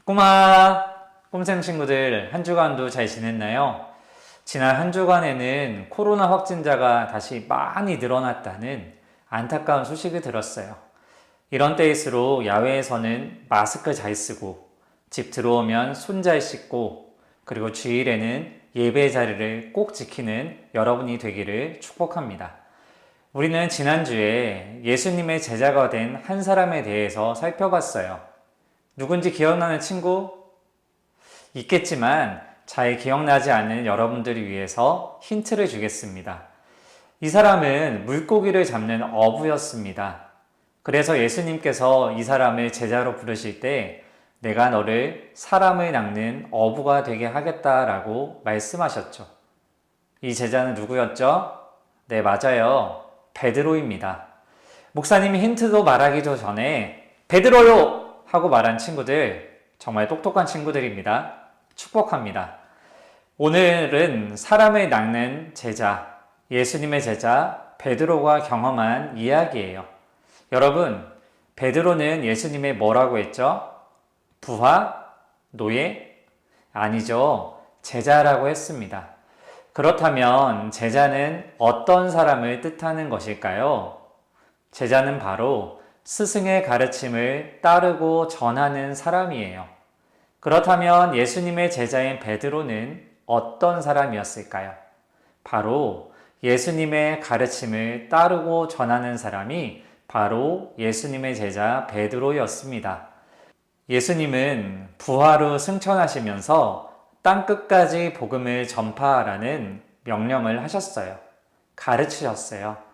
꼬마 꼼생 친구들 한 주간도 잘 지냈나요? 지난 한 주간에는 코로나 확진자가 다시 많이 늘어났다는 안타까운 소식을 들었어요. 이런 때일수록 야외에서는 마스크 잘 쓰고 집 들어오면 손 잘 씻고 그리고 주일에는 예배 자리를 꼭 지키는 여러분이 되기를 축복합니다. 우리는 지난주에 예수님의 제자가 된 한 사람에 대해서 살펴봤어요. 누군지 기억나는 친구? 있겠지만 잘 기억나지 않는 여러분들을 위해서 힌트를 주겠습니다. 이 사람은 물고기를 잡는 어부였습니다. 그래서 예수님께서 이 사람을 제자로 부르실 때 내가 너를 사람을 낚는 어부가 되게 하겠다라고 말씀하셨죠. 이 제자는 누구였죠? 네, 맞아요. 베드로입니다. 목사님이 힌트도 말하기 전에 베드로요! 하고 말한 친구들 정말 똑똑한 친구들입니다. 축복합니다. 오늘은 사람을 낚는 제자, 예수님의 제자 베드로가 경험한 이야기예요. 여러분, 베드로는 예수님의 뭐라고 했죠? 부하? 노예? 아니죠. 제자라고 했습니다. 그렇다면 제자는 어떤 사람을 뜻하는 것일까요? 제자는 바로 스승의 가르침을 따르고 전하는 사람이에요. 그렇다면 예수님의 제자인 베드로는 어떤 사람이었을까요? 바로 예수님의 가르침을 따르고 전하는 사람이 바로 예수님의 제자 베드로였습니다. 예수님은 부활후 승천하시면서 땅끝까지 복음을 전파하라는 명령을 하셨어요. 가르치셨어요.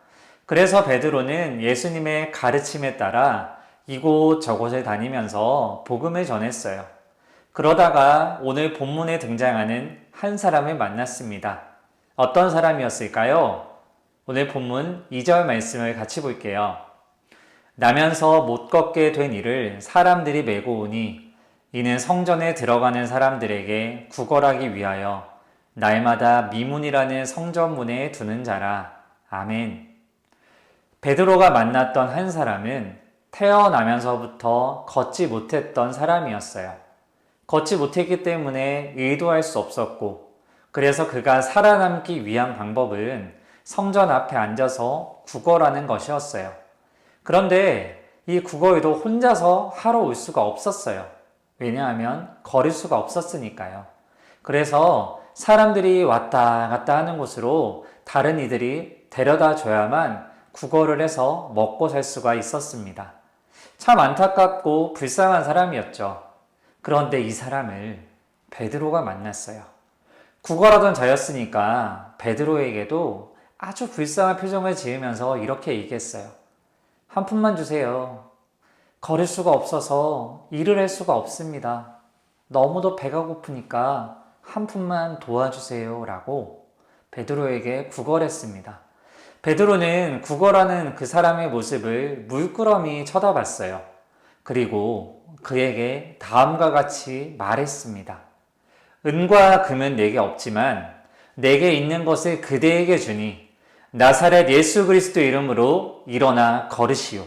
그래서 베드로는 예수님의 가르침에 따라 이곳 저곳을 다니면서 복음을 전했어요. 그러다가 오늘 본문에 등장하는 한 사람을 만났습니다. 어떤 사람이었을까요? 오늘 본문 2절 말씀을 같이 볼게요. 나면서 못 걷게 된 이를 사람들이 메고 오니 이는 성전에 들어가는 사람들에게 구걸하기 위하여 날마다 미문이라는 성전문에 두는 자라. 아멘. 베드로가 만났던 한 사람은 태어나면서부터 걷지 못했던 사람이었어요. 걷지 못했기 때문에 의도할 수 없었고, 그래서 그가 살아남기 위한 방법은 성전 앞에 앉아서 구걸하는 것이었어요. 그런데 이 구걸도 혼자서 하러 올 수가 없었어요. 왜냐하면 걸을 수가 없었으니까요. 그래서 사람들이 왔다 갔다 하는 곳으로 다른 이들이 데려다 줘야만 구걸을 해서 먹고 살 수가 있었습니다. 참 안타깝고 불쌍한 사람이었죠. 그런데 이 사람을 베드로가 만났어요. 구걸하던 자였으니까 베드로에게도 아주 불쌍한 표정을 지으면서 이렇게 얘기했어요. 한 푼만 주세요. 걸을 수가 없어서 일을 할 수가 없습니다. 너무도 배가 고프니까 한 푼만 도와주세요 라고 베드로에게 구걸했습니다. 베드로는 구걸하는 그 사람의 모습을 물끄러미 쳐다봤어요. 그리고 그에게 다음과 같이 말했습니다. 은과 금은 내게 없지만 내게 있는 것을 그대에게 주니 나사렛 예수 그리스도 이름으로 일어나 걸으시오.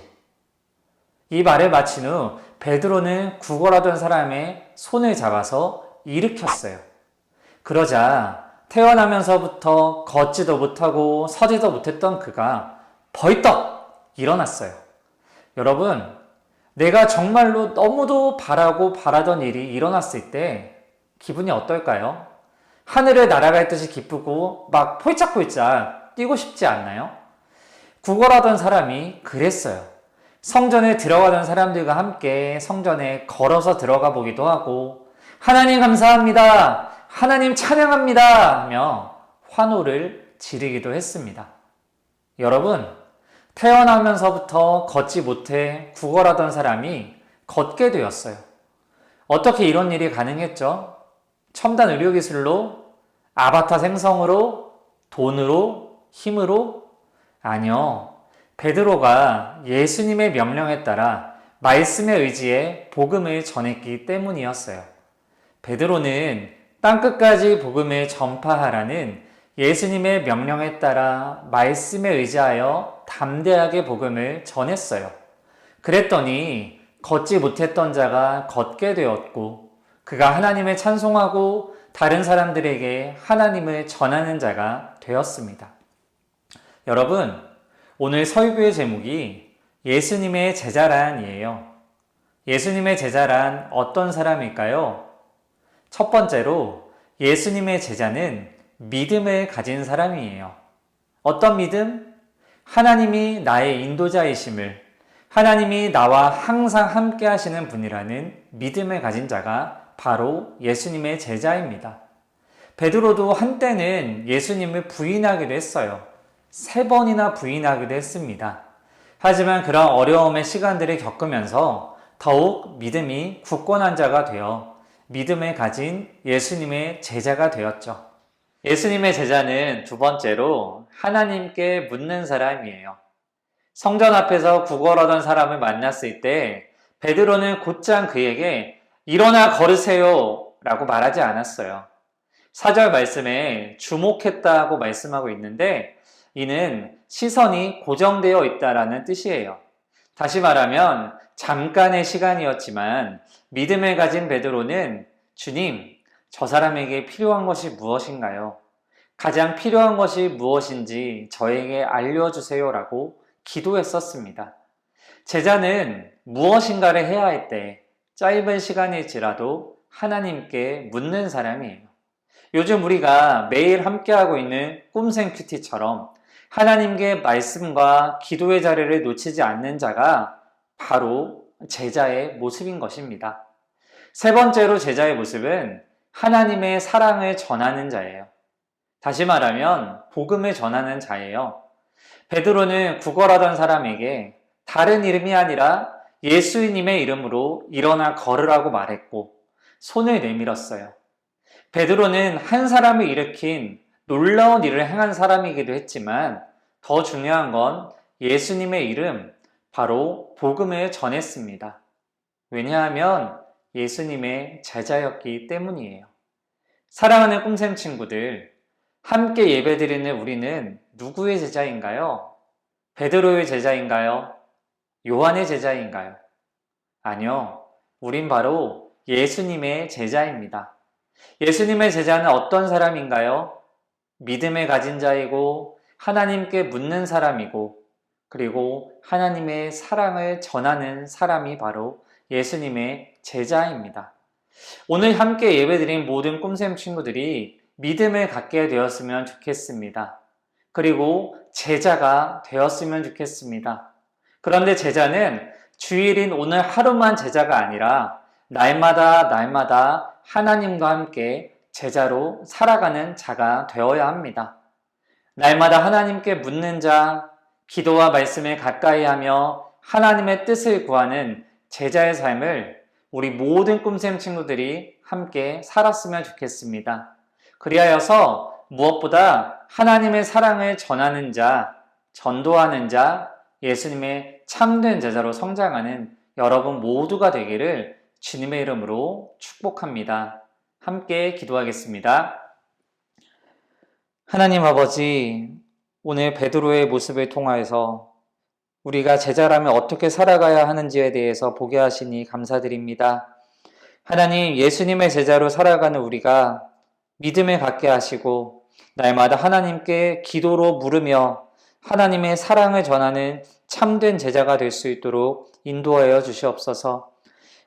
이 말을 마친 후 베드로는 구걸하던 사람의 손을 잡아서 일으켰어요. 그러자 태어나면서부터 걷지도 못하고 서지도 못했던 그가 벌떡 일어났어요. 여러분, 내가 정말로 너무도 바라고 바라던 일이 일어났을 때 기분이 어떨까요? 하늘을 날아갈 듯이 기쁘고 막 폴짝폴짝 뛰고 싶지 않나요? 구걸하던 사람이 그랬어요. 성전에 들어가던 사람들과 함께 성전에 걸어서 들어가 보기도 하고 하나님 감사합니다. 하나님 찬양합니다 하며 환호를 지르기도 했습니다. 여러분, 태어나면서부터 걷지 못해 구걸하던 사람이 걷게 되었어요. 어떻게 이런 일이 가능했죠? 첨단 의료기술로? 아바타 생성으로? 돈으로? 힘으로? 아니요. 베드로가 예수님의 명령에 따라 말씀에 의지해 복음을 전했기 때문이었어요. 베드로는 땅끝까지 복음을 전파하라는 예수님의 명령에 따라 말씀에 의지하여 담대하게 복음을 전했어요. 그랬더니 걷지 못했던 자가 걷게 되었고 그가 하나님을 찬송하고 다른 사람들에게 하나님을 전하는 자가 되었습니다. 여러분, 오늘 설교의 제목이 예수님의 제자란이에요. 예수님의 제자란 어떤 사람일까요? 첫 번째로 예수님의 제자는 믿음을 가진 사람이에요. 어떤 믿음? 하나님이 나의 인도자이심을, 하나님이 나와 항상 함께 하시는 분이라는 믿음을 가진 자가 바로 예수님의 제자입니다. 베드로도 한때는 예수님을 부인하기도 했어요. 3번이나 부인하기도 했습니다. 하지만 그런 어려움의 시간들을 겪으면서 더욱 믿음이 굳건한 자가 되어 믿음을 가진 예수님의 제자가 되었죠. 예수님의 제자는 두 번째로 하나님께 묻는 사람이에요. 성전 앞에서 구걸하던 사람을 만났을 때 베드로는 곧장 그에게 일어나 걸으세요 라고 말하지 않았어요. 4절 말씀에 주목했다고 말씀하고 있는데 이는 시선이 고정되어 있다라는 뜻이에요. 다시 말하면 잠깐의 시간이었지만 믿음을 가진 베드로는 주님, 저 사람에게 필요한 것이 무엇인가요? 가장 필요한 것이 무엇인지 저에게 알려주세요 라고 기도했었습니다. 제자는 무엇인가를 해야 할 때 짧은 시간일지라도 하나님께 묻는 사람이에요. 요즘 우리가 매일 함께하고 있는 꿈생 큐티처럼 하나님께 말씀과 기도의 자리를 놓치지 않는 자가 바로 제자의 모습인 것입니다. 세 번째로 제자의 모습은 하나님의 사랑을 전하는 자예요. 다시 말하면 복음을 전하는 자예요. 베드로는 구걸하던 사람에게 다른 이름이 아니라 예수님의 이름으로 일어나 걸으라고 말했고 손을 내밀었어요. 베드로는 한 사람을 일으킨 놀라운 일을 행한 사람이기도 했지만 더 중요한 건 예수님의 이름, 바로 복음을 전했습니다. 왜냐하면 예수님의 제자였기 때문이에요. 사랑하는 꿈샘 친구들, 함께 예배드리는 우리는 누구의 제자인가요? 베드로의 제자인가요? 요한의 제자인가요? 아니요. 우린 바로 예수님의 제자입니다. 예수님의 제자는 어떤 사람인가요? 믿음을 가진 자이고 하나님께 묻는 사람이고 그리고 하나님의 사랑을 전하는 사람이 바로 예수님의 제자입니다. 오늘 함께 예배드린 모든 꿈샘 친구들이 믿음을 갖게 되었으면 좋겠습니다. 그리고 제자가 되었으면 좋겠습니다. 그런데 제자는 주일인 오늘 하루만 제자가 아니라 날마다 하나님과 함께 제자로 살아가는 자가 되어야 합니다. 날마다 하나님께 묻는 자, 기도와 말씀을 가까이 하며 하나님의 뜻을 구하는 제자의 삶을 우리 모든 꿈샘 친구들이 함께 살았으면 좋겠습니다. 그리하여서 무엇보다 하나님의 사랑을 전하는 자, 전도하는 자, 예수님의 참된 제자로 성장하는 여러분 모두가 되기를 주님의 이름으로 축복합니다. 함께 기도하겠습니다. 하나님 아버지, 오늘 베드로의 모습을 통하여서 우리가 제자라면 어떻게 살아가야 하는지에 대해서 보게 하시니 감사드립니다. 하나님, 예수님의 제자로 살아가는 우리가 믿음을 갖게 하시고 날마다 하나님께 기도로 물으며 하나님의 사랑을 전하는 참된 제자가 될 수 있도록 인도하여 주시옵소서.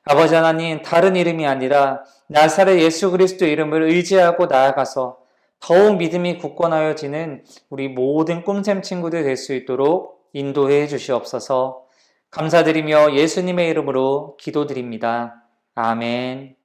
아버지 하나님, 다른 이름이 아니라 나사렛 예수 그리스도 이름을 의지하고 나아가서 더욱 믿음이 굳건하여지는 우리 모든 꿈샘 친구들 될 수 있도록 인도해 주시옵소서. 감사드리며 예수님의 이름으로 기도드립니다. 아멘.